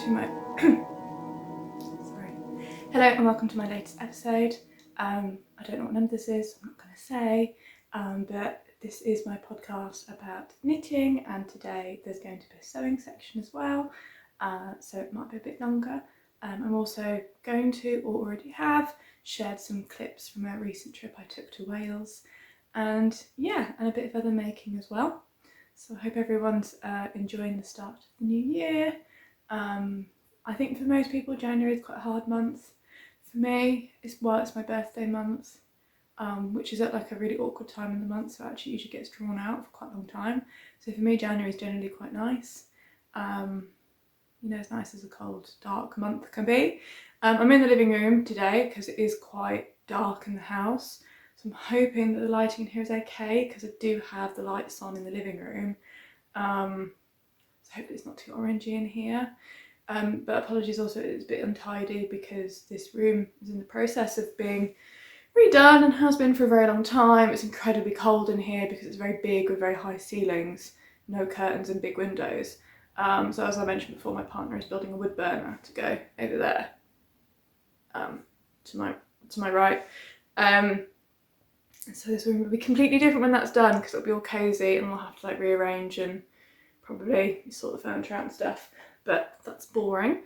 to my sorry. Hello and welcome to my latest episode. I don't know what number this is, I'm not going to say, but this is my podcast about knitting, and today there's going to be a sewing section as well, so it might be a bit longer. I'm also going to, or already have, shared some clips from a recent trip I took to Wales, and yeah, and a bit of other making as well. So I hope everyone's enjoying the start of the new year. I think for most people January is quite a hard month. For me, it's my birthday month, which is at like a really awkward time in the month, so it actually usually gets drawn out for quite a long time. So for me, January is generally quite nice. You know, as nice as a cold, dark month can be. I'm in the living room today because it is quite dark in the house. So I'm hoping that the lighting in here is okay, because I do have the lights on in the living room. So hopefully it's not too orangey in here. But apologies also, it's a bit untidy because this room is in the process of being redone and has been for a very long time. It's incredibly cold in here because it's very big with very high ceilings, no curtains and big windows. So as I mentioned before, my partner is building a wood burner to go over there, to my right. So this room will be completely different when that's done, because it'll be all cosy and we'll have to like rearrange and probably sort the furniture out and stuff, but that's boring.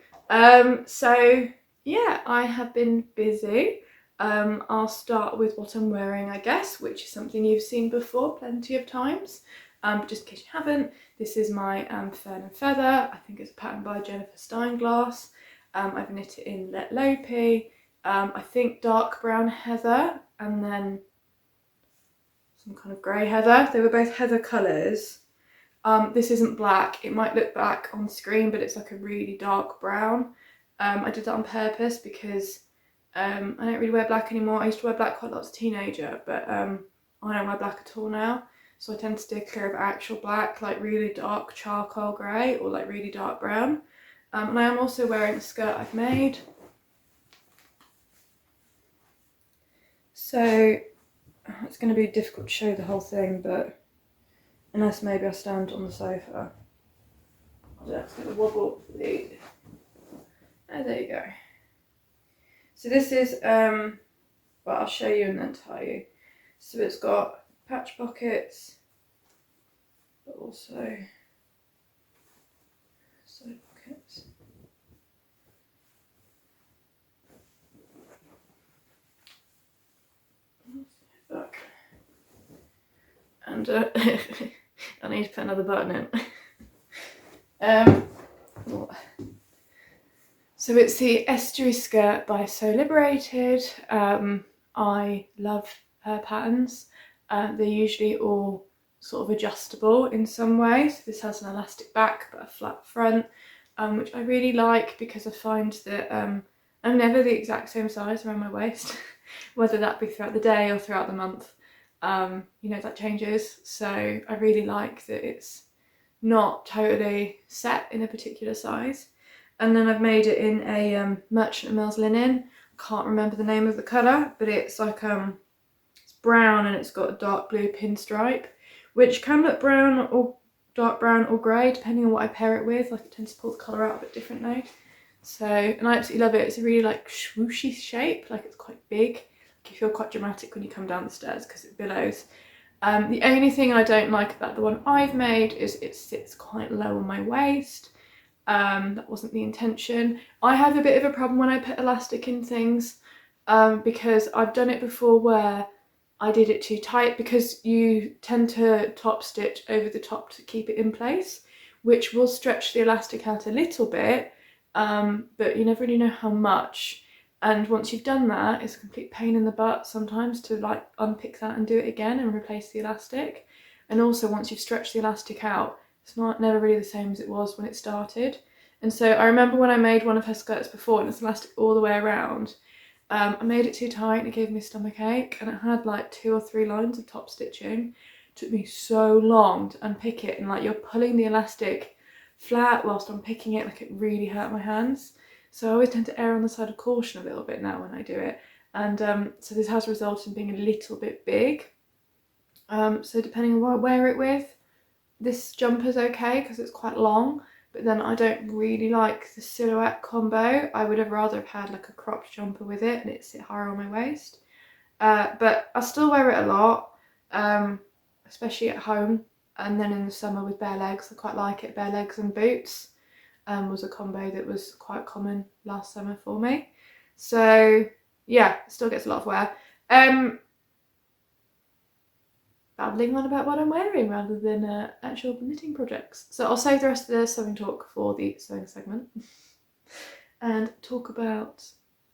So yeah, I have been busy. I'll start with what I'm wearing, I guess, which is something you've seen before plenty of times. But just in case you haven't, this is my Fern and Feather. I think it's a pattern by Jennifer Steinglass. I've knit it in Lettlopi, I think dark brown heather, and then some kind of grey heather. They were both heather colours. This isn't black. It might look black on screen, but it's like a really dark brown. I did that on purpose because I don't really wear black anymore. I used to wear black quite a lot as a teenager, but I don't wear black at all now. So I tend to steer clear of actual black, like really dark charcoal grey or like really dark brown. And I am also wearing a skirt I've made. So it's going to be difficult to show the whole thing, but unless maybe I stand on the sofa. I'm just going to wobble the... Oh, there you go. So this is, well, I'll show you and then tell you. So it's got patch pockets, but also side pockets. Back. And I need to put another button in. So it's the Estuary skirt by So Liberated. I love her patterns. They're usually all sort of adjustable in some way. So this has an elastic back but a flat front, which I really like because I find that I'm never the exact same size around my waist, whether that be throughout the day or throughout the month. You know, that changes. So I really like that it's not totally set in a particular size. And then I've made it in a Merchant & Mills linen. Can't remember the name of the colour, but it's like it's brown and it's got a dark blue pinstripe, which can look brown or dark brown or grey depending on what I pair it with. Like it tends to pull the colour out a bit differently. So, and I absolutely love it. It's a really like swooshy shape, like it's quite big. Like you feel quite dramatic when you come down the stairs because it billows. The only thing I don't like about the one I've made is it sits quite low on my waist. That wasn't the intention. I have a bit of a problem when I put elastic in things, because I've done it before where I did it too tight, because you tend to top stitch over the top to keep it in place, which will stretch the elastic out a little bit, but you never really know how much. And once you've done that, it's a complete pain in the butt sometimes to like unpick that and do it again and replace the elastic. And also once you've stretched the elastic out, it's never really the same as it was when it started. And so I remember when I made one of her skirts before and it's elastic all the way around, I made it too tight and it gave me a stomach ache, and it had like 2 or 3 lines of top stitching. It took me so long to unpick it, and like you're pulling the elastic flat whilst unpicking it, like it really hurt my hands. So I always tend to err on the side of caution a little bit now when I do it. And so this has resulted in being a little bit big. So depending on what I wear it with, this jumper's okay because it's quite long, but then I don't really like the silhouette combo. I would have rather have had like a cropped jumper with it and it sit higher on my waist. But I still wear it a lot, especially at home, and then in the summer with bare legs. I quite like it. Bare legs and boots was a combo that was quite common last summer for me. So yeah, it still gets a lot of wear. Babbling on about what I'm wearing rather than actual knitting projects. So I'll save the rest of the sewing talk for the sewing segment and talk about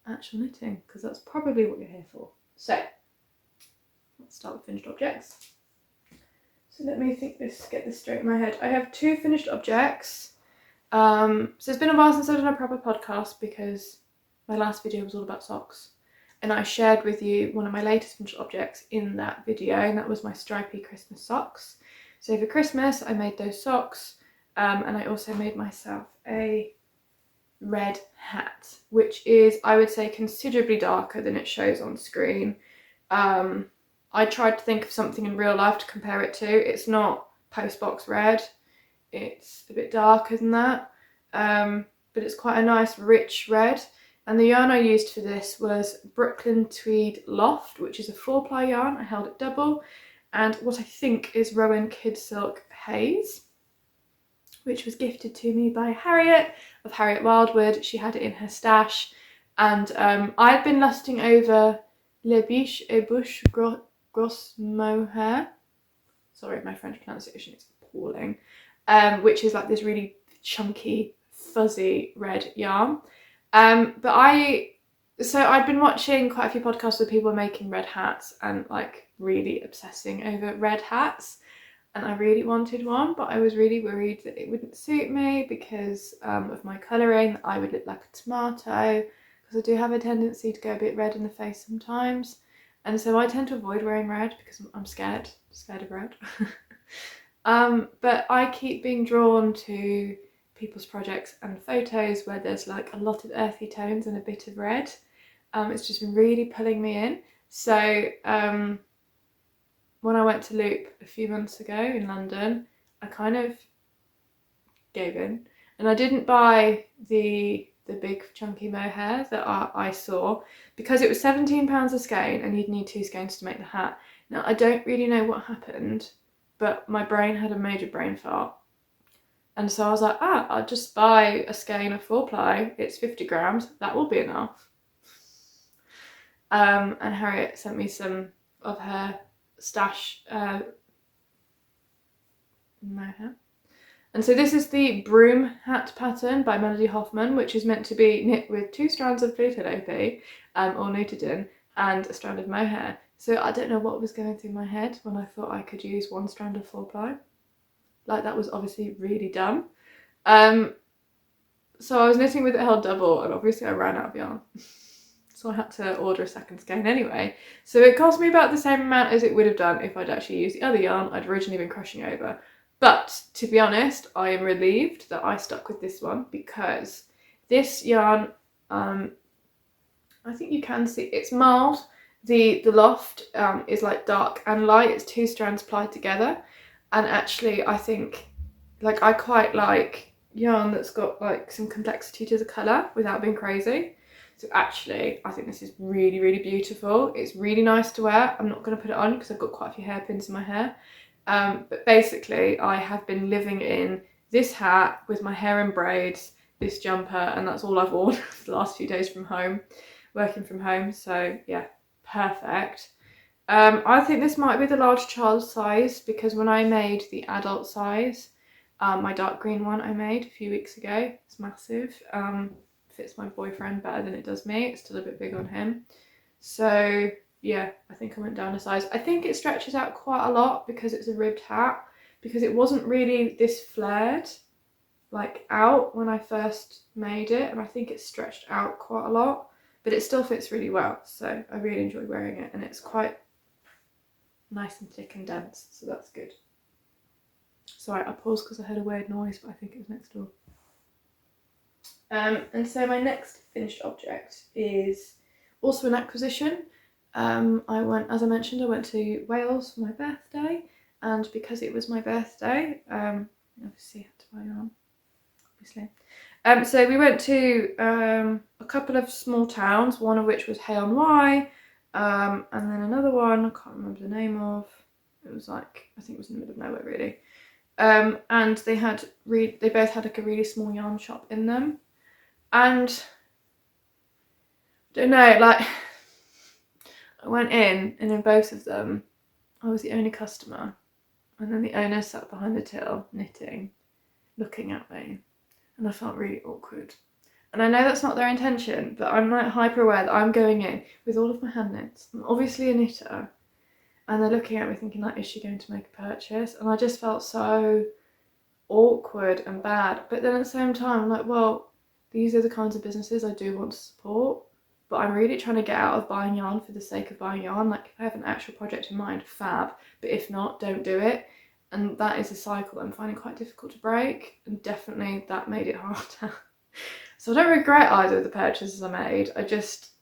actual knitting, because that's probably what you're here for. So let's start with finished objects. So let me get this straight in my head. I have 2 finished objects. So it's been a while since I've done a proper podcast because my last video was all about socks. And I shared with you one of my latest finished objects in that video, and that was my stripy Christmas socks. So for Christmas I made those socks, and I also made myself a red hat, which is, I would say, considerably darker than it shows on screen. I tried to think of something in real life to compare it to. It's not postbox red, it's a bit darker than that, but it's quite a nice rich red. And the yarn I used for this was Brooklyn Tweed Loft, which is a 4-ply yarn. I held it double, and what I think is Rowan Kidsilk Haze, which was gifted to me by Harriet of Harriet Wildwood. She had it in her stash, and I'd been lusting over Le Biche et Bouche Gros Mohair. Sorry, my French pronunciation is appalling. Which is like this really chunky, fuzzy red yarn. But I'd been watching quite a few podcasts with people making red hats and like really obsessing over red hats, and I really wanted one, but I was really worried that it wouldn't suit me because of my colouring. I would look like a tomato, because I do have a tendency to go a bit red in the face sometimes, and so I tend to avoid wearing red because I'm scared of red. But I keep being drawn to people's projects and photos where there's like a lot of earthy tones and a bit of red. It's just been really pulling me in. So when I went to Loop a few months ago in London, I kind of gave in, and I didn't buy the big chunky mohair that I saw, because it was £17 a skein and you'd need 2 skeins to make the hat. Now I don't really know what happened, but my brain had a major brain fart. And so I was like, I'll just buy a skein of 4-ply. It's 50 grams. That will be enough. And Harriet sent me some of her stash mohair. And so this is the Brume Hat pattern by Melody Hoffman, which is meant to be knit with 2 strands of plotulopi, or knitted in, and a strand of mohair. So I don't know what was going through my head when I thought I could use 1 strand of 4-ply. Like, that was obviously really dumb. So I was knitting with it held double, and obviously I ran out of yarn. So I had to order a second skein anyway. So it cost me about the same amount as it would have done if I'd actually used the other yarn I'd originally been crushing over. But to be honest, I am relieved that I stuck with this one, because this yarn, I think you can see, it's mild. The loft is like dark and light. It's 2 strands plied together. And actually, I think, like, I quite like yarn that's got like some complexity to the colour without being crazy. So actually, I think this is really, really beautiful. It's really nice to wear. I'm not going to put it on because I've got quite a few hairpins in my hair. But basically, I have been living in this hat with my hair in braids, this jumper, and that's all I've worn for the last few days from home, working from home. So yeah, perfect. I think this might be the large child size, because when I made the adult size, my dark green one I made a few weeks ago, it's massive. Fits my boyfriend better than it does me. It's still a bit big on him. So yeah, I think I went down a size. I think it stretches out quite a lot because it's a ribbed hat, because it wasn't really this flared like out when I first made it, and I think it's stretched out quite a lot, but it still fits really well. So I really enjoy wearing it, and it's quite nice and thick and dense, so that's good. Sorry, I paused because I heard a weird noise, but I think it was next door. And so my next finished object is also an acquisition. As I mentioned, I went to Wales for my birthday, and because it was my birthday, obviously I had to buy yarn obviously. So we went to a couple of small towns, one of which was Hay-on-Wye, and then another one I can't remember the name of. It was like, I think it was in the middle of nowhere really. And they both had like a really small yarn shop in them, and I don't know, like I went in both of them I was the only customer, and then the owner sat behind the till knitting, looking at me, and I felt really awkward. And I know that's not their intention, but I'm like hyper aware that I'm going in with all of my hand knits. I'm obviously a knitter, and they're looking at me thinking like, is she going to make a purchase? And I just felt so awkward and bad. But then at the same time, I'm like, well, these are the kinds of businesses I do want to support, but I'm really trying to get out of buying yarn for the sake of buying yarn. Like, if I have an actual project in mind, fab, but if not, don't do it. And that is a cycle that I'm finding quite difficult to break, and definitely that made it harder. So I don't regret either of the purchases I made. I just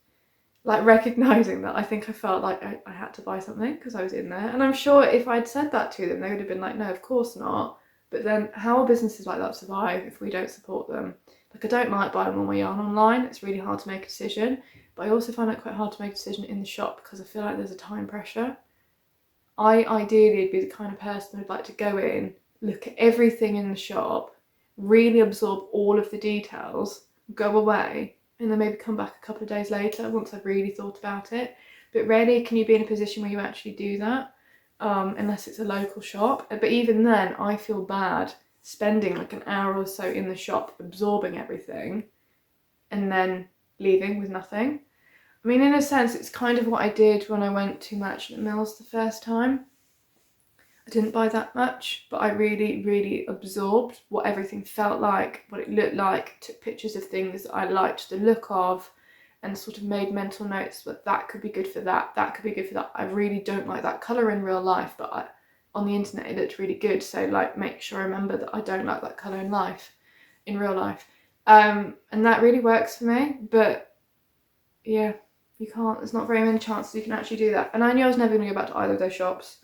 like recognising that I think I felt like I had to buy something because I was in there. And I'm sure if I'd said that to them, they would have been like, no, of course not. But then how will businesses like that survive if we don't support them? Like, I don't like buying all my yarn online. It's really hard to make a decision. But I also find it quite hard to make a decision in the shop because I feel like there's a time pressure. I ideally would be the kind of person who'd like to go in, look at everything in the shop, really absorb all of the details, go away, and then maybe come back a couple of days later once I've really thought about it. But rarely can you be in a position where you actually do that, unless it's a local shop. But even then, I feel bad spending like an hour or so in the shop absorbing everything and then leaving with nothing. I mean, in a sense, it's kind of what I did when I went to Merchant Mills the first time. I didn't buy that much, but I really, really absorbed what everything felt like, what it looked like, took pictures of things that I liked the look of, and sort of made mental notes that that could be good for that, that could be good for that. I really don't like that colour in real life, but on the internet it looked really good, so like make sure I remember that I don't like that colour in real life. And that really works for me, but yeah, you can't, there's not very many chances you can actually do that. And I knew I was never going to go back to either of those shops.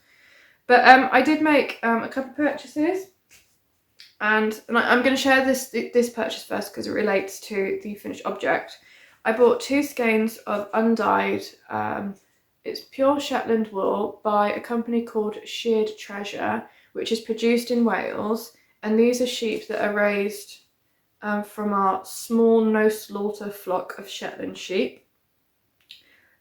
But I did make a couple of purchases, and I'm going to share this purchase first because it relates to the finished object. I bought 2 skeins of undyed, it's pure Shetland wool by a company called Sheared Treasure, which is produced in Wales, and these are sheep that are raised from our small no-slaughter flock of Shetland sheep.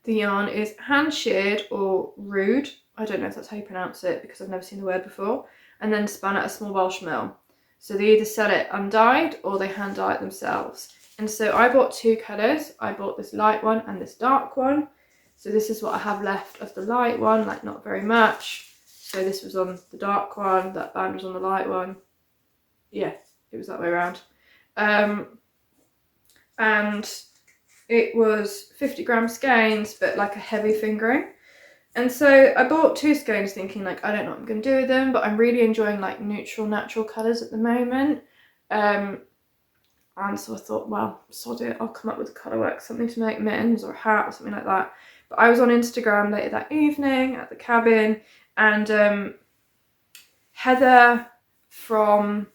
The yarn is hand sheared or rude, I don't know if that's how you pronounce it because I've never seen the word before, and then spun at a small Welsh mill. So they either sell it undyed or they hand dye it themselves. And so I bought 2 colours. I bought this light one and this dark one. So this is what I have left of the light one, like not very much. So this was on the dark one, that band was on the light one. Yeah, it was that way around. And it was 50-gram skeins, but like a heavy fingering. And so I bought 2 skeins thinking like, I don't know what I'm going to do with them, but I'm really enjoying like neutral, natural colours at the moment. And so I thought, well, sod it, I'll come up with a colour work, something to make mittens or a hat or something like that. But I was on Instagram later that evening at the cabin, and Heather from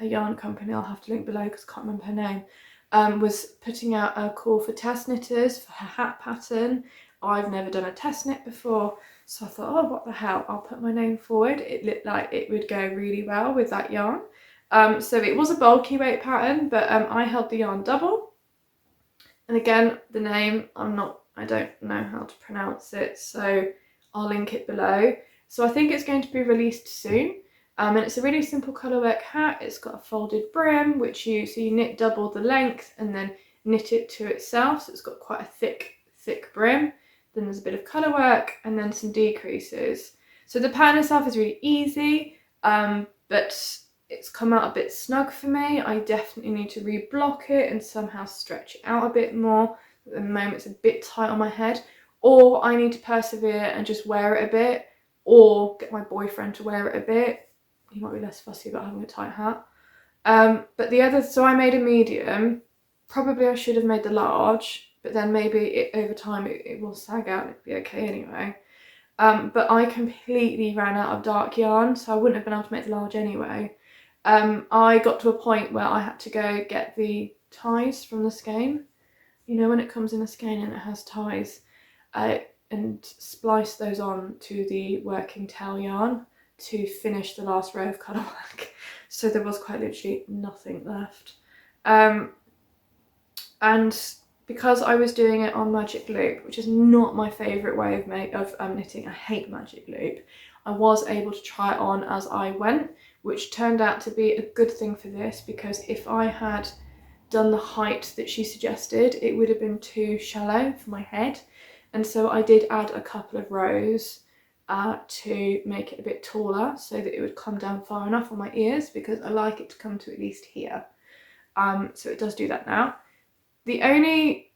a yarn company, I'll have to link below because I can't remember her name, was putting out a call for test knitters for her hat pattern. I've never done a test knit before, so I thought, oh, what the hell, I'll put my name forward. It looked like it would go really well with that yarn. So it was a bulky weight pattern, but I held the yarn double. And again, the name, I don't know how to pronounce it, so I'll link it below. So I think it's going to be released soon. And it's a really simple colourwork hat. It's got a folded brim, so you knit double the length and then knit it to itself. So it's got quite a thick brim. Then there's a bit of colourwork and then some decreases. So the pattern itself is really easy, but it's come out a bit snug for me. I definitely need to reblock it and somehow stretch it out a bit more. At the moment it's a bit tight on my head, or I need to persevere and just wear it a bit, or get my boyfriend to wear it a bit. He might be less fussy about having a tight hat. But so I made a medium. Probably I should have made the large, but then maybe over time it will sag out and it'll be okay anyway. But I completely ran out of dark yarn, so I wouldn't have been able to make the large anyway. I got to a point where I had to go get the ties from the skein. You know, when it comes in a skein and it has ties, and splice those on to the working tail yarn to finish the last row of colour work. So there was quite literally nothing left. And because I was doing it on magic loop, which is not my favourite way of knitting, I hate magic loop, I was able to try it on as I went, which turned out to be a good thing for this, because if I had done the height that she suggested, it would have been too shallow for my head. And so I did add a couple of rows to make it a bit taller so that it would come down far enough on my ears, because I like it to come to at least here. So it does do that now. The only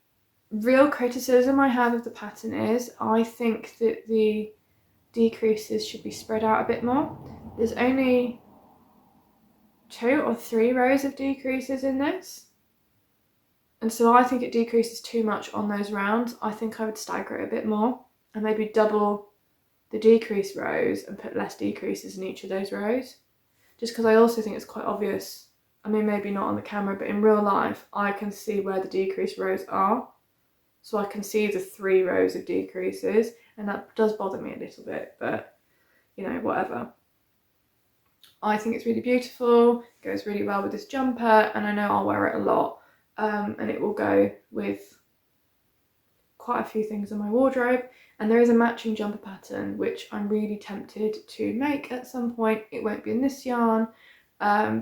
real criticism I have of the pattern is I think that the decreases should be spread out a bit more. There's only 2 or 3 rows of decreases in this, and so I think it decreases too much on those rounds. I think I would stagger it a bit more and maybe double the decrease rows and put less decreases in each of those rows, just because I also think it's quite obvious. I mean, maybe not on the camera, but in real life I can see where the decrease rows are, so I can see the 3 rows of decreases, and that does bother me a little bit, but you know, whatever. I think it's really beautiful, it goes really well with this jumper, and I know I'll wear it a lot, and it will go with quite a few things in my wardrobe. And there is a matching jumper pattern which I'm really tempted to make at some point. It won't be in this yarn,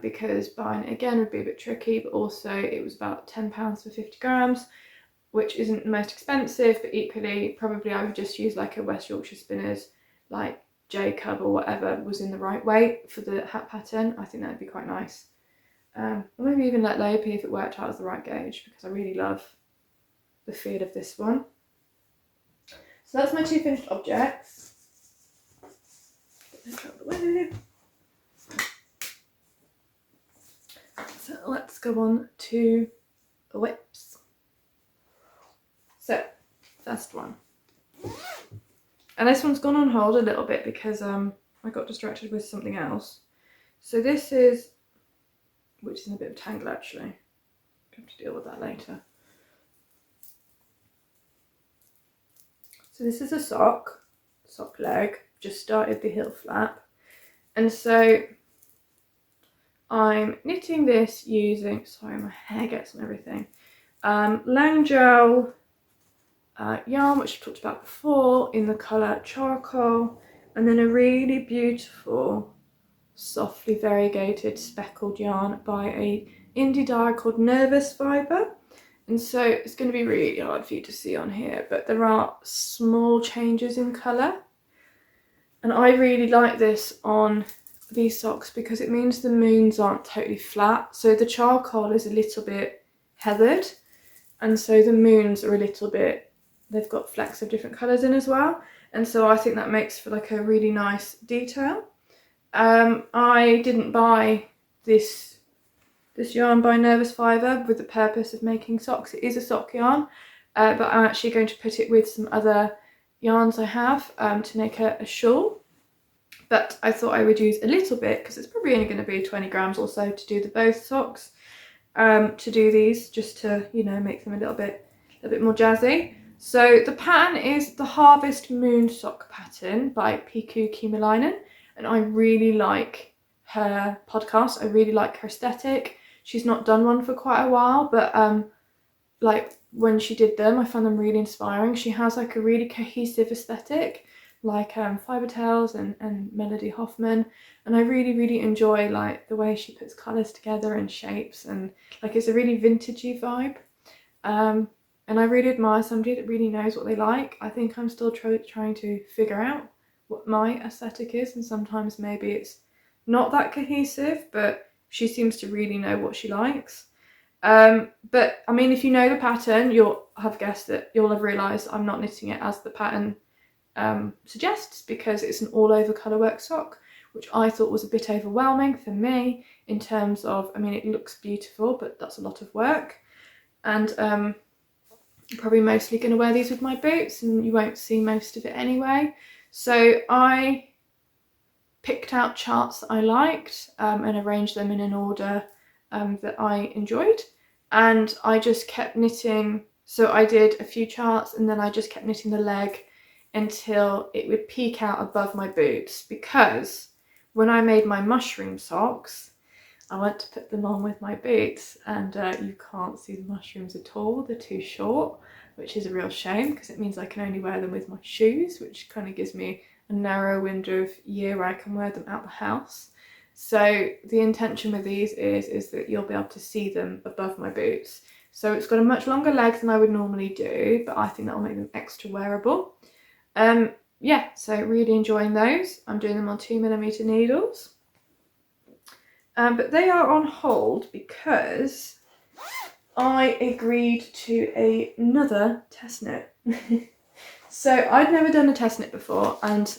because buying it again would be a bit tricky, but also it was about £10 for 50 grams, which isn't the most expensive, but equally probably I would just use like a West Yorkshire Spinners, like Jacob or whatever was in the right weight for the hat pattern. I think that would be quite nice. Or maybe even Lettlopi if it worked out as the right gauge, because I really love the feel of this one. So that's my 2 finished objects. Get those out of the way. So let's go on to the whips. So, first one. And this one's gone on hold a little bit because I got distracted with something else. So this is, which is in a bit of a tangle actually. I have to deal with that later. So this is a sock leg, just started the heel flap. And so I'm knitting this using, sorry my hair gets on everything, long Jowell yarn, which I've talked about before, in the colour charcoal, and then a really beautiful softly variegated speckled yarn by a indie dye called Nervus fibre. And so it's going to be really hard for you to see on here, but there are small changes in colour, and I really like this on these socks because it means the moons aren't totally flat. So the charcoal is a little bit heathered, and so the moons are a little bit, they've got flecks of different colours in as well, and so I think that makes for like a really nice detail. I didn't buy this yarn by Nervus fibre with the purpose of making socks. It is a sock yarn, but I'm actually going to put it with some other yarns I have to make a shawl. But I thought I would use a little bit, because it's probably only going to be 20 grams or so to do the both socks, to do these, just to, you know, make them a little bit more jazzy. So the pattern is the Harvest Moon sock pattern by Pikku and I really like her podcast. I really like her aesthetic. She's not done one for quite a while, but like when she did them, I found them really inspiring. She has like a really cohesive aesthetic, like Fibre Tales and Melody Hoffman, and I really enjoy like the way she puts colours together and shapes, and like it's a really vintagey vibe. And I really admire somebody that really knows what they like. I think I'm still trying to figure out what my aesthetic is, and sometimes maybe it's not that cohesive, but she seems to really know what she likes. But I mean, if you know the pattern, you'll have guessed that, you'll have realised I'm not knitting it as the pattern suggests, because it's an all over colourwork sock, which I thought was a bit overwhelming for me in terms of, I mean, it looks beautiful, but that's a lot of work. And I'm probably mostly going to wear these with my boots, and you won't see most of it anyway. So I picked out charts that I liked and arranged them in an order that I enjoyed, and I just kept knitting. So I did a few charts and then I just kept knitting the leg until it would peek out above my boots, because when I made my mushroom socks, I went to put them on with my boots and you can't see the mushrooms at all, they're too short, which is a real shame because it means I can only wear them with my shoes, which kind of gives me a narrow window of year where I can wear them out the house. So the intention with these is that you'll be able to see them above my boots. So it's got a much longer leg than I would normally do, but I think that will make them extra wearable. Yeah, so really enjoying those. I'm doing them on 2mm needles. But they are on hold because I agreed to another test knit. So I'd never done a test knit before, and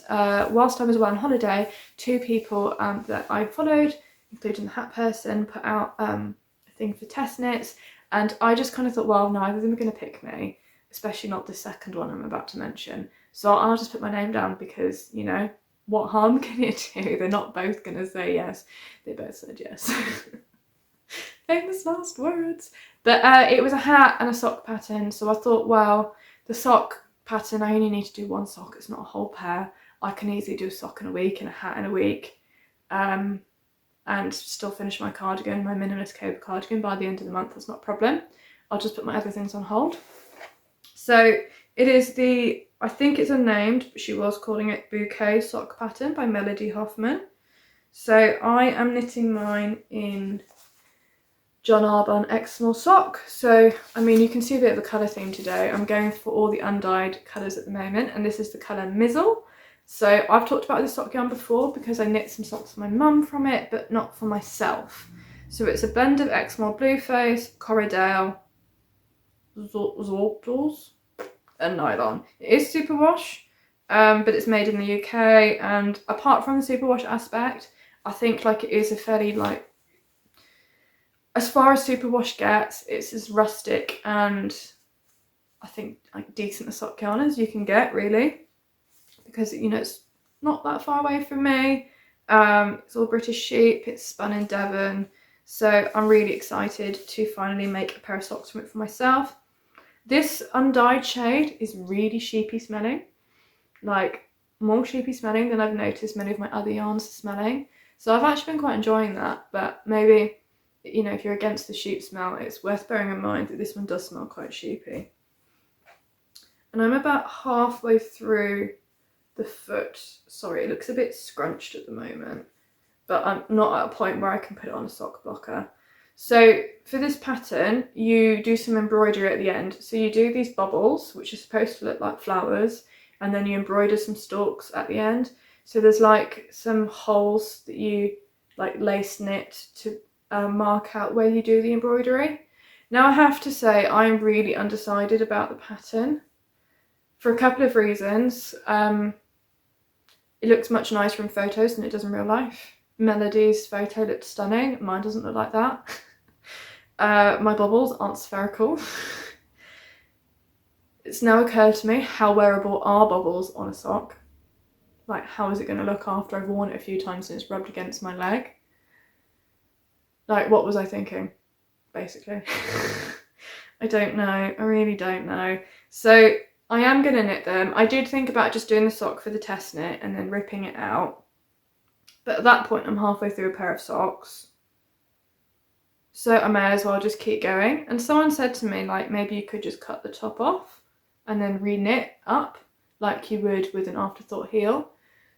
whilst I was away on holiday, 2 people that I followed, including the hat person, put out a thing for test knits, and I just kind of thought, well, neither of them are going to pick me, especially not the second one I'm about to mention. So I'll just put my name down because, you know, what harm can it do? They're not both going to say yes. They both said yes. Famous last words. But it was a hat and a sock pattern, so I thought, well, the sock pattern, I only need to do one sock, it's not a whole pair. I can easily do a sock in a week and a hat in a week, and still finish my cardigan, my minimalist cable cardigan, by the end of the month. That's not a problem. I'll just put my other things on hold. So it is the, I think it's unnamed, but she was calling it Bouquet sock pattern by Melody Hoffman. So I am knitting mine in John Arbon Exmoor sock. So, I mean, you can see a bit of a colour theme today. I'm going for all the undyed colours at the moment, and this is the colour Mizzle. So I've talked about this sock yarn before because I knit some socks for my mum from it, but not for myself. So it's a blend of Exmoor Blueface, Corridale, Zorptals, and Nylon. It is superwash, but it's made in the UK, and apart from the superwash aspect, I think like it is a fairly, like, as far as superwash gets, it's as rustic and I think like decent a sock yarn as you can get, really, because, you know, it's not that far away from me. It's all British sheep, it's spun in Devon, so I'm really excited to finally make a pair of socks from it for myself. This undyed shade is really sheepy smelling, like more sheepy smelling than I've noticed many of my other yarns are smelling. So I've actually been quite enjoying that, but maybe, you know, if you're against the sheep smell, it's worth bearing in mind that this one does smell quite sheepy. And I'm about halfway through the foot. Sorry, it looks a bit scrunched at the moment, but I'm not at a point where I can put it on a sock blocker. So for this pattern, you do some embroidery at the end. So you do these bubbles, which are supposed to look like flowers, and then you embroider some stalks at the end. So there's like some holes that you like lace knit to mark out where you do the embroidery. Now I have to say I'm really undecided about the pattern for a couple of reasons. It looks much nicer in photos than it does in real life. Melody's photo looked stunning, mine doesn't look like that. My bubbles aren't spherical. It's now occurred to me, how wearable are bubbles on a sock? Like, how is it going to look after I've worn it a few times and it's rubbed against my leg? Like, what was I thinking, basically? I don't know, I really don't know. So I am going to knit them. I did think about just doing the sock for the test knit and then ripping it out, but at that point I'm halfway through a pair of socks, so I may as well just keep going. And someone said to me, like, maybe you could just cut the top off and then re-knit up like you would with an afterthought heel.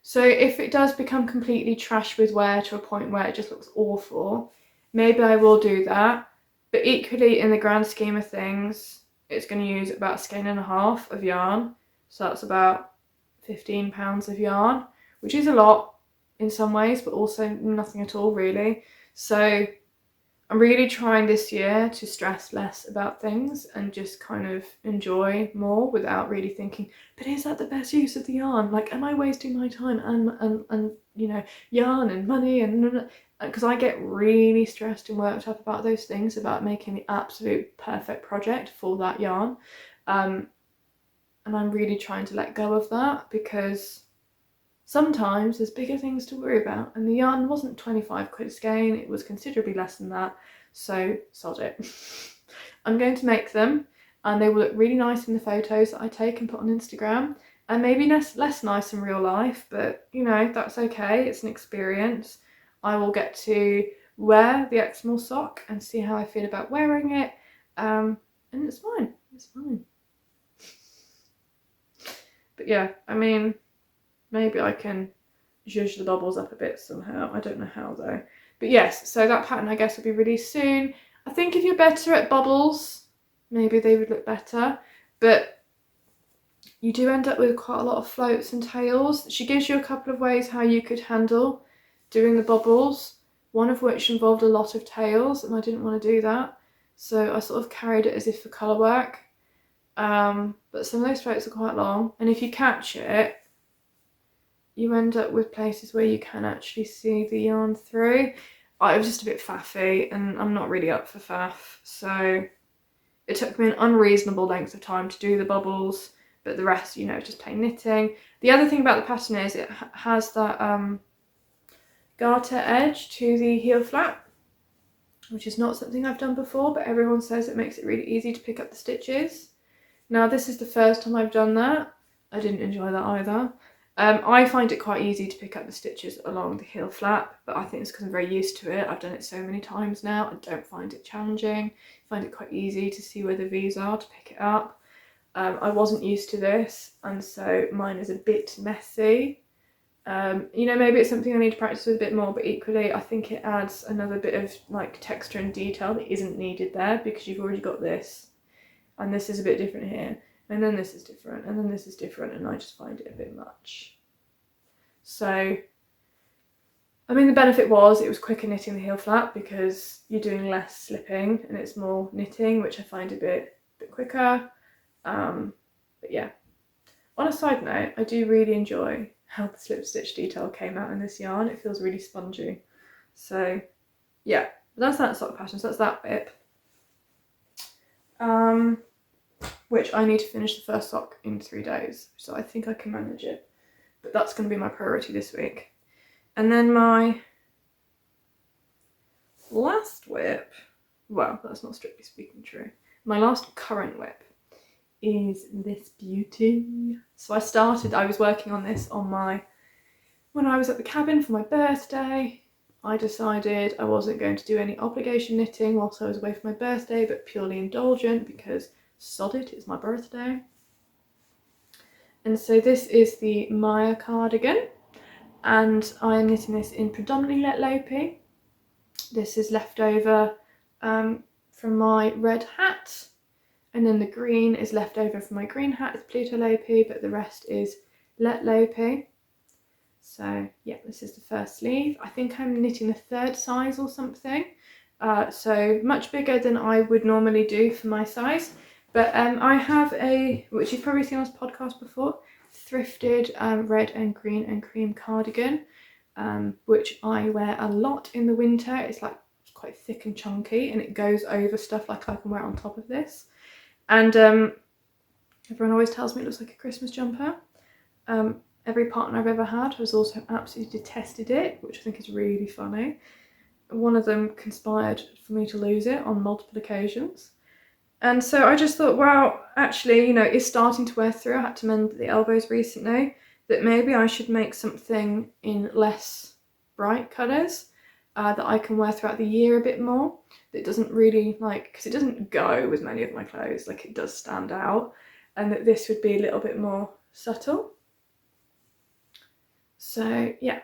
So if it does become completely trash with wear to a point where it just looks awful, maybe I will do that. But equally, in the grand scheme of things, it's going to use about a skein and a half of yarn, so that's about 15 pounds of yarn, which is a lot in some ways, but also nothing at all really. So I'm really trying this year to stress less about things and just kind of enjoy more without really thinking, but is that the best use of the yarn? Like, am I wasting my time and you know, yarn and money? And because I get really stressed and worked up about those things, about making the absolute perfect project for that yarn. And I'm really trying to let go of that, because sometimes there's bigger things to worry about, and the yarn wasn't 25 quid a skein, it was considerably less than that, so sod it. I'm going to make them, and they will look really nice in the photos that I take and put on Instagram, and maybe less nice in real life, but you know, that's okay, it's an experience. I will get to wear the Exmoor sock and see how I feel about wearing it, and it's fine, it's fine. But yeah, I mean, maybe I can zhuzh the bubbles up a bit somehow, I don't know how though. But yes, so that pattern I guess will be released soon. I think if you're better at bubbles, maybe they would look better, but you do end up with quite a lot of floats and tails. She gives you a couple of ways how you could handle doing the bubbles, one of which involved a lot of tails, and I didn't want to do that, so I sort of carried it as if for colour work. But some of those floats are quite long, and if you catch it, you end up with places where you can actually see the yarn through. I was just a bit faffy, and I'm not really up for faff, so it took me an unreasonable length of time to do the bubbles, but the rest, you know, just plain knitting. The other thing about the pattern is it has that garter edge to the heel flap, which is not something I've done before, but everyone says it makes it really easy to pick up the stitches. Now this is the first time I've done that. I didn't enjoy that either. I find it quite easy to pick up the stitches along the heel flap, but I think it's because I'm very used to it. I've done it so many times now. I don't find it challenging. I find it quite easy to see where the V's are to pick it up. I wasn't used to this, and so mine is a bit messy. You know, maybe it's something I need to practice with a bit more, but equally I think it adds another bit of like texture and detail that isn't needed there, because you've already got this, and this is a bit different here, and then this is different, and then this is different, and I just find it a bit much. So, I mean, the benefit was it was quicker knitting the heel flap because you're doing less slipping and it's more knitting, which I find a bit quicker. But yeah, on a side note, I do really enjoy how the slip stitch detail came out in this yarn. It feels really spongy. So yeah, that's that sock pattern, so that's that bit. Which I need to finish the first sock in 3 days, so I think I can manage it. But that's going to be my priority this week. And then my last whip, well, that's not strictly speaking true. My last current whip is this beauty. So I was working on this when I was at the cabin for my birthday. I decided I wasn't going to do any obligation knitting whilst I was away for my birthday, but purely indulgent because sod it, it's my birthday. And so this is the Maja cardigan, and I am knitting this in predominantly Lettlopi. This is left over from my red hat, and then the green is left over from my green hat, it's plotulopi, but the rest is Lettlopi. So yeah, this is the first sleeve. I think I'm knitting the 3rd size or something, so much bigger than I would normally do for my size. But I have which you've probably seen on this podcast before, thrifted red and green and cream cardigan, which I wear a lot in the winter. It's like quite thick and chunky, and it goes over stuff like I can wear on top of this. And everyone always tells me it looks like a Christmas jumper. Every partner I've ever had has also absolutely detested it, which I think is really funny. One of them conspired for me to lose it on multiple occasions. And so I just thought, well, actually, you know, it's starting to wear through. I had to mend the elbows recently, that maybe I should make something in less bright colours that I can wear throughout the year a bit more. That doesn't really, like, because it doesn't go with many of my clothes, like it does stand out, and that this would be a little bit more subtle. So yeah.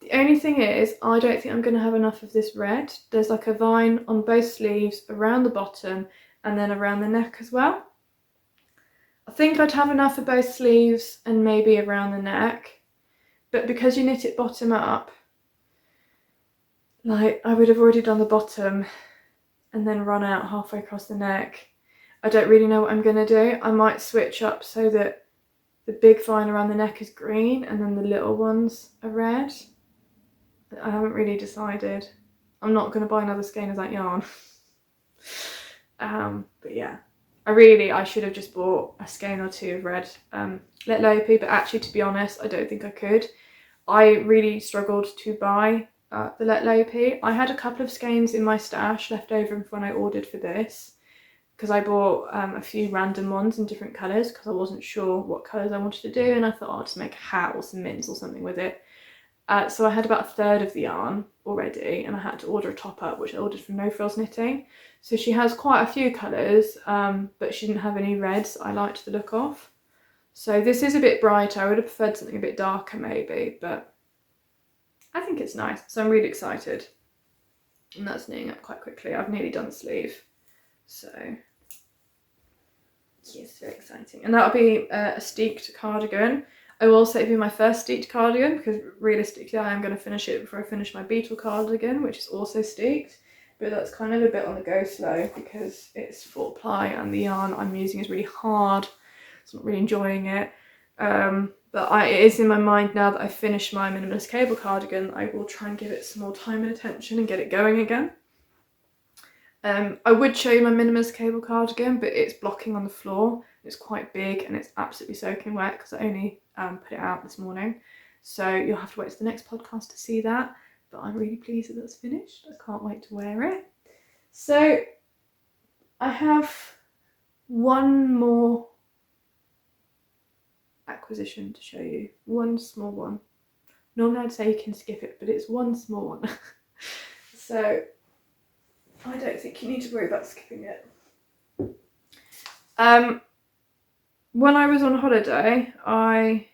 The only thing is, I don't think I'm going to have enough of this red. There's like a vine on both sleeves, around the bottom, and then around the neck as well. I think I'd have enough for both sleeves and maybe around the neck, but because you knit it bottom up, like I would have already done the bottom and then run out halfway across the neck. I don't really know what I'm going to do. I might switch up so that the big vine around the neck is green and then the little ones are red. I haven't really decided. I'm not going to buy another skein of that yarn. But yeah, I should have just bought a skein or two of red Lettlopi, but actually, to be honest, I don't think I could. I really struggled to buy the Lettlopi. I had a couple of skeins in my stash left over from when I ordered for this, because I bought a few random ones in different colours because I wasn't sure what colours I wanted to do, and I thought I'll just make a hat or some mints or something with it. So I had about a third of the yarn already, and I had to order a top up, which I ordered from No Frills Knitting. So she has quite a few colours, but she didn't have any reds I liked the look of. So this is a bit brighter. I would have preferred something a bit darker maybe, but I think it's nice. So I'm really excited. And that's knitting up quite quickly. I've nearly done the sleeve. So yes, very exciting. And that'll be a steeked cardigan. I will say it'll be my first steeked cardigan because realistically I am going to finish it before I finish my beetle cardigan, which is also steeked. But that's kind of a bit on the go slow because it's 4-ply and the yarn I'm using is really hard. So I'm not really enjoying it. But it is in my mind now that I've finished my minimalist cable cardigan, I will try and give it some more time and attention and get it going again. I would show you my minimalist cable cardigan, but it's blocking on the floor. It's quite big and it's absolutely soaking wet because I only put it out this morning. So you'll have to wait to the next podcast to see that. But I'm really pleased that that's finished. I can't wait to wear it. So I have one more acquisition to show you. One small one. Normally I'd say you can skip it, but it's one small one. So I don't think you need to worry about skipping it. When I was on holiday, I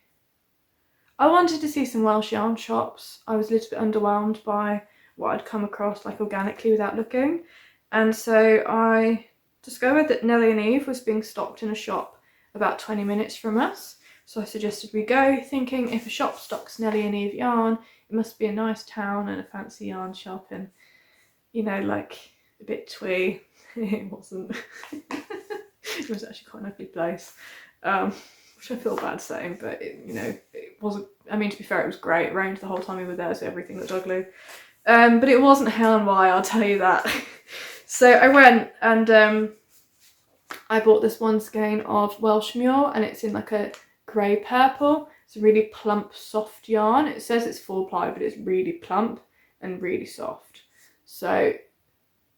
wanted to see some Welsh yarn shops. I was a little bit underwhelmed by what I'd come across like organically without looking. And so I discovered that Nellie and Eve was being stocked in a shop about 20 minutes from us. So I suggested we go, thinking if a shop stocks Nellie and Eve yarn, it must be a nice town and a fancy yarn shop and, you know, like a bit twee. It wasn't. It was actually quite an ugly place. Which I feel bad saying, but it wasn't. I mean, to be fair, it was great. It rained the whole time we were there, so everything looked ugly. But it wasn't hell and why, I'll tell you that. So I went and I bought this one skein of Welsh Muir, and it's in like a grey purple. It's a really plump, soft yarn. It says it's 4-ply, but it's really plump and really soft. So,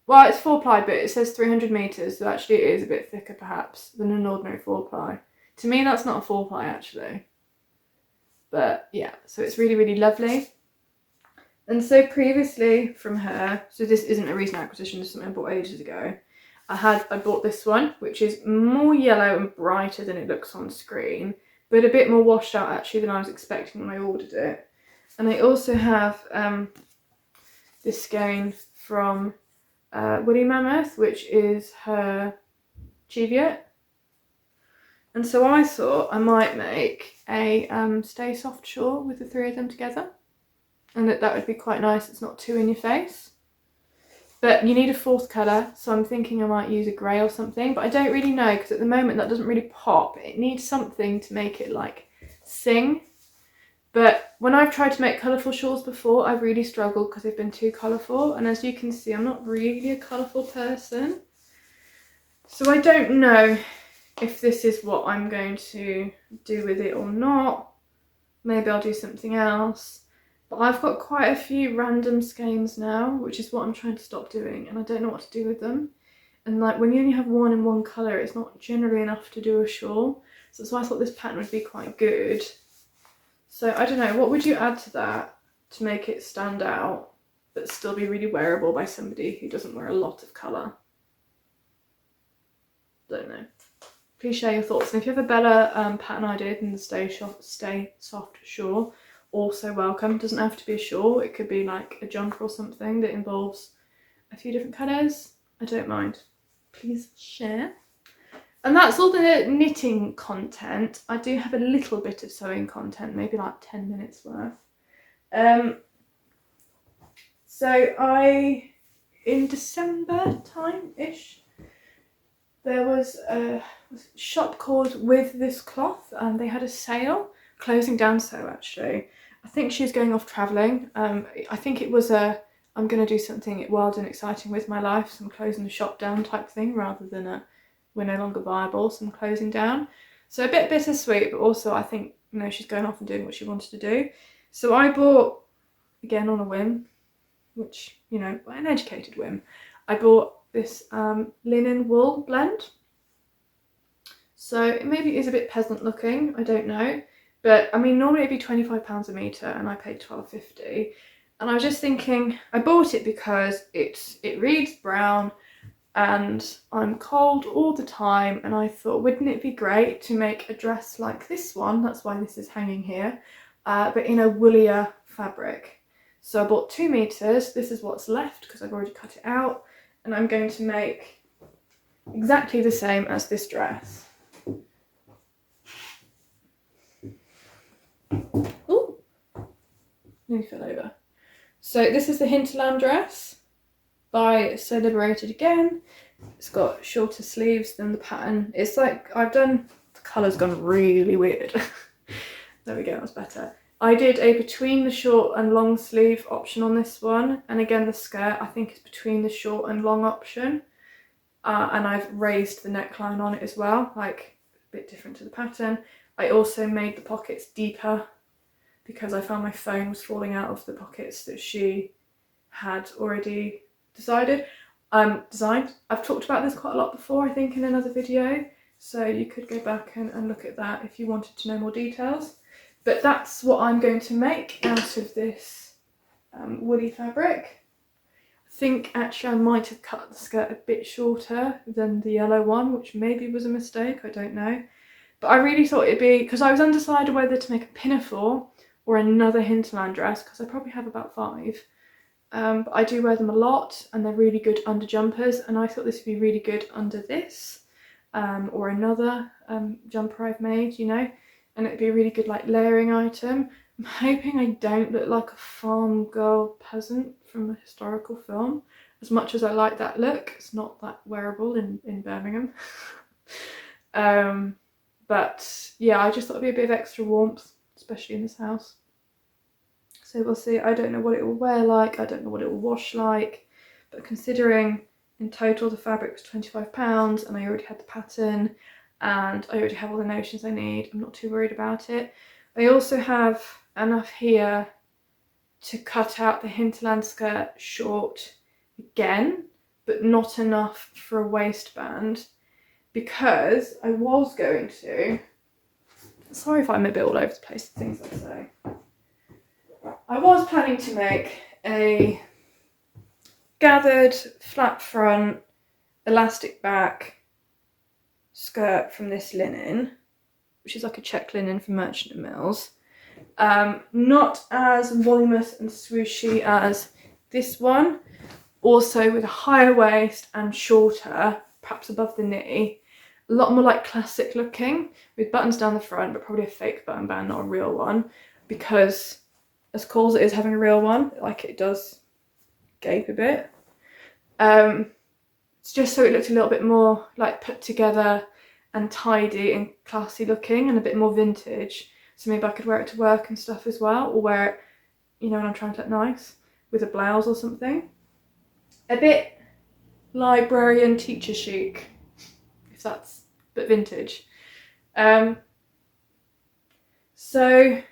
well, it's 4-ply, but it says 300 metres, so actually it is a bit thicker perhaps than an ordinary 4-ply. To me, that's not a 4-ply actually. But yeah, so it's really, really lovely. And so previously from her, so this isn't a recent acquisition, this is something I bought ages ago. I bought this one, which is more yellow and brighter than it looks on screen, but a bit more washed out actually than I was expecting when I ordered it. And I also have this skein from Woolly Mammoth, which is her Cheviot. And so I thought I might make a Stay Soft shawl with the three of them together. And that would be quite nice, it's not too in your face. But you need a fourth colour, so I'm thinking I might use a grey or something, but I don't really know because at the moment that doesn't really pop. It needs something to make it like sing. But when I've tried to make colourful shawls before, I've really struggled because they've been too colourful. And as you can see, I'm not really a colourful person. So I don't know if this is what I'm going to do with it or not. Maybe I'll do something else. But I've got quite a few random skeins now, which is what I'm trying to stop doing, and I don't know what to do with them. And like when you only have one in one colour, it's not generally enough to do a shawl. So that's why I thought this pattern would be quite good. So I don't know, what would you add to that to make it stand out but still be really wearable by somebody who doesn't wear a lot of colour? Don't know. Please share your thoughts, and if you have a better pattern idea than the Stay Soft shawl, also welcome. It doesn't have to be a shawl, it could be like a jumper or something that involves a few different colours. I don't mind. Please share. And that's all the knitting content. I do have a little bit of sewing content, maybe like 10 minutes worth. So in December time-ish, there was a shop called With This Cloth, and they had a sale, closing down sale actually. I think she's going off travelling. I think it was I'm going to do something wild and exciting with my life, so I'm closing the shop down type thing rather than a we're no longer viable, so I'm closing down. So a bit bittersweet, but also I think, you know, she's going off and doing what she wanted to do. So I bought, again on a whim, which, you know, an educated whim, I bought this linen wool blend. So maybe it is a bit peasant looking, I don't know. But I mean, normally it'd be £25 a metre and I paid £12.50. And I was just thinking, I bought it because it reads brown and I'm cold all the time, and I thought, wouldn't it be great to make a dress like this one, that's why this is hanging here, but in a woollier fabric. So I bought 2 meters, this is what's left because I've already cut it out, and I'm going to make exactly the same as this dress. Ooh, nearly fell over. So this is the Hinterland dress by So Liberated again. It's got shorter sleeves than the pattern. It's like, the colour's gone really weird. There we go, that's better. I did a between the short and long sleeve option on this one, and again the skirt I think is between the short and long option, and I've raised the neckline on it as well, like a bit different to the pattern. I also made the pockets deeper because I found my phone was falling out of the pockets that she had already designed. I've talked about this quite a lot before, I think, in another video, so you could go back and look at that if you wanted to know more details. But that's what I'm going to make out of this woolly fabric. I think actually I might have cut the skirt a bit shorter than the yellow one, which maybe was a mistake, I don't know. But I really thought it'd be, because I was undecided whether to make a pinafore or another Hinterland dress, because I probably have about 5. But I do wear them a lot and they're really good under jumpers, and I thought this would be really good under this or another jumper I've made, you know, and it'd be a really good like layering item. I'm hoping I don't look like a farm girl peasant from a historical film. As much as I like that look, it's not that wearable in Birmingham. But yeah, I just thought it'd be a bit of extra warmth, especially in this house. So we'll see. I don't know what it will wear like, I don't know what it will wash like, but considering in total the fabric was £25 and I already had the pattern and I already have all the notions I need, I'm not too worried about it. I also have enough here to cut out the Hinterland skirt short again, but not enough for a waistband, because I was going to, sorry if I'm a bit all over the place, the things I say. I was planning to make a gathered flat front elastic back skirt from this linen, which is like a check linen from Merchant & Mills. Not as voluminous and swooshy as this one, also with a higher waist and shorter, perhaps above the knee. A lot more like classic looking, with buttons down the front, but probably a fake button band, not a real one, because as cool as it is having a real one, like it does gape a bit. It's just so it looked a little bit more like put together and tidy and classy looking and a bit more vintage. So maybe I could wear it to work and stuff as well, or wear it, you know, when I'm trying to look nice with a blouse or something. A bit librarian teacher chic, if that's a bit vintage. So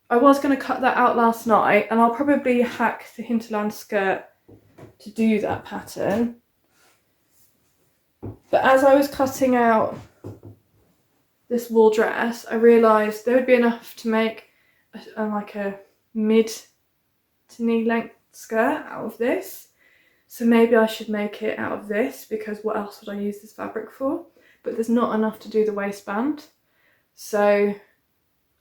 I was going to cut that out last night, and I'll probably hack the Hinterland skirt to do that pattern. But as I was cutting out this wool dress, I realised there would be enough to make like a mid to knee length skirt out of this. So maybe I should make it out of this, because what else would I use this fabric for? But there's not enough to do the waistband. So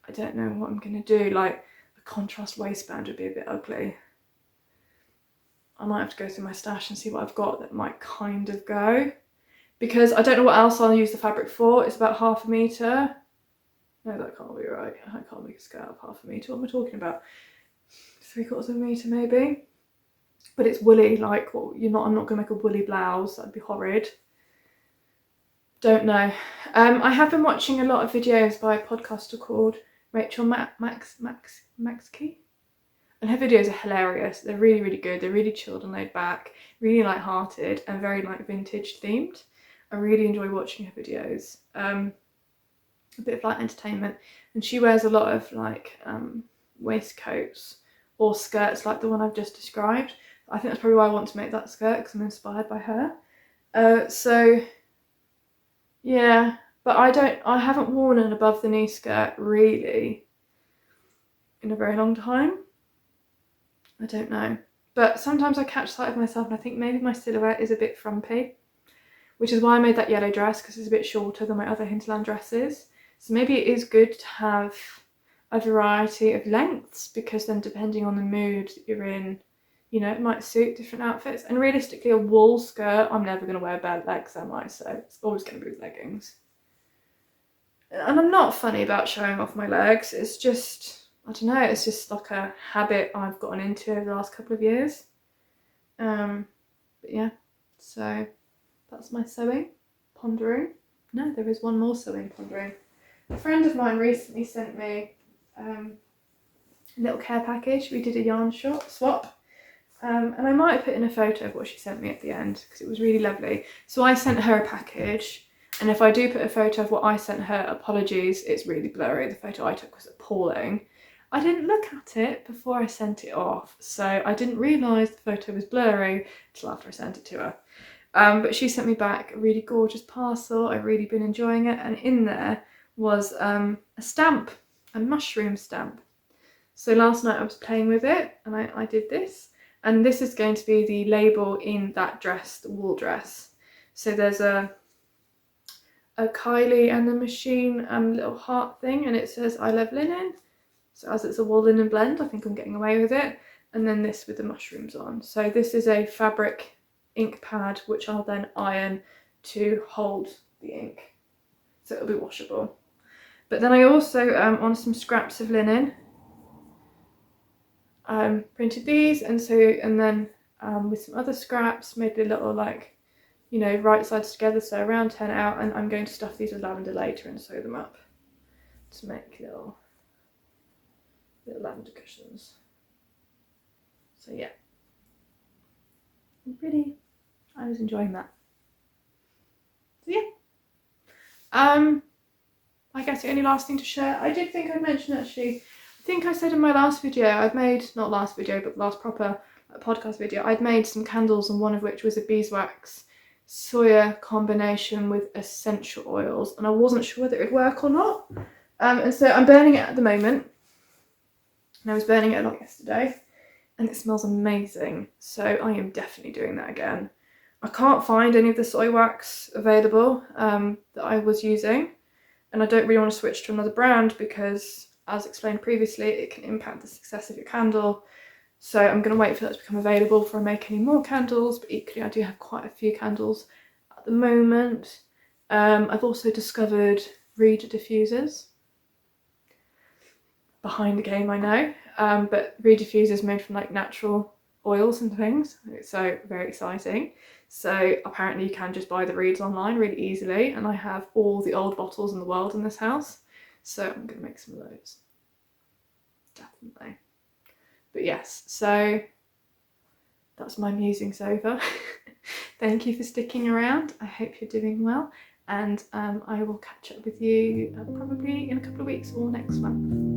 I don't know what I'm going to do. Like, a contrast waistband would be a bit ugly. I might have to go through my stash and see what I've got that might kind of go. Because I don't know what else I'll use the fabric for. It's about ½ metre. No, that can't be right. I can't make a skirt of ½ metre. What am I talking about? 3/4 metre maybe. But it's woolly, like, well, I'm not going to make a woolly blouse. That'd be horrid. Don't know. I have been watching a lot of videos by a podcaster called Rachael Mackey, and her videos are hilarious. They're really, really good. They're really chilled and laid back, really light-hearted, and very like vintage themed. I really enjoy watching her videos. A bit of light entertainment, and she wears a lot of like waistcoats or skirts like the one I've just described. I think that's probably why I want to make that skirt, because I'm inspired by her. So yeah, but I haven't worn an above the knee skirt really in a very long time. I don't know, but sometimes I catch sight of myself and I think maybe my silhouette is a bit frumpy, which is why I made that yellow dress, because it's a bit shorter than my other hinterland dresses. So maybe it is good to have a variety of lengths, because then depending on the mood that you're in, you know, it might suit different outfits. And realistically, a wool skirt, I'm never going to wear bare legs, am I? So it's always going to be with leggings. And I'm not funny about showing off my legs. It's just, I don't know, it's just like a habit I've gotten into over the last couple of years. But yeah, so that's my sewing pondering. No, there is one more sewing pondering. A friend of mine recently sent me a little care package. We did a yarn swap. And I might have put in a photo of what she sent me at the end, because it was really lovely. So I sent her a package, and if I do put a photo of what I sent her, apologies, it's really blurry. The photo I took was appalling. I didn't look at it before I sent it off, so I didn't realise the photo was blurry until after I sent it to her. But she sent me back a really gorgeous parcel. I've really been enjoying it, and in there was a stamp, a mushroom stamp. So last night I was playing with it, and I did this. And this is going to be the label in that dress, the wool dress. So there's a Kylie and the Machine little heart thing, and it says I love linen. So as it's a wool linen blend, I think I'm getting away with it. And then this with the mushrooms on. So this is a fabric ink pad, which I'll then iron to hold the ink, so it'll be washable. But then I also, on some scraps of linen, printed these, and then with some other scraps made a little, like, you know, right sides together, so around 10 out, and I'm going to stuff these with lavender later and sew them up to make little lavender cushions. So yeah, pretty. I was enjoying that. So yeah, I guess the only last thing to share, I did think I'd mention actually, I think I said in my last video, I'd made, not last video, but last proper podcast video, I'd made some candles, and one of which was a beeswax soya combination with essential oils, and I wasn't sure whether it would work or not. And so I'm burning it at the moment, and I was burning it a lot yesterday, and it smells amazing, so I am definitely doing that again. I can't find any of the soy wax available that I was using, and I don't really want to switch to another brand because, as explained previously, it can impact the success of your candle. So I'm going to wait for that to become available before I make any more candles, but equally I do have quite a few candles at the moment. I've also discovered reed diffusers. Behind the game, I know, but reed diffusers made from like natural oils and things, so very exciting. So apparently you can just buy the reeds online really easily, and I have all the old bottles in the world in this house, so I'm going to make some of those, definitely. But yes, so that's my musings over. Thank you for sticking around. I hope you're doing well, and I will catch up with you probably in a couple of weeks or next month.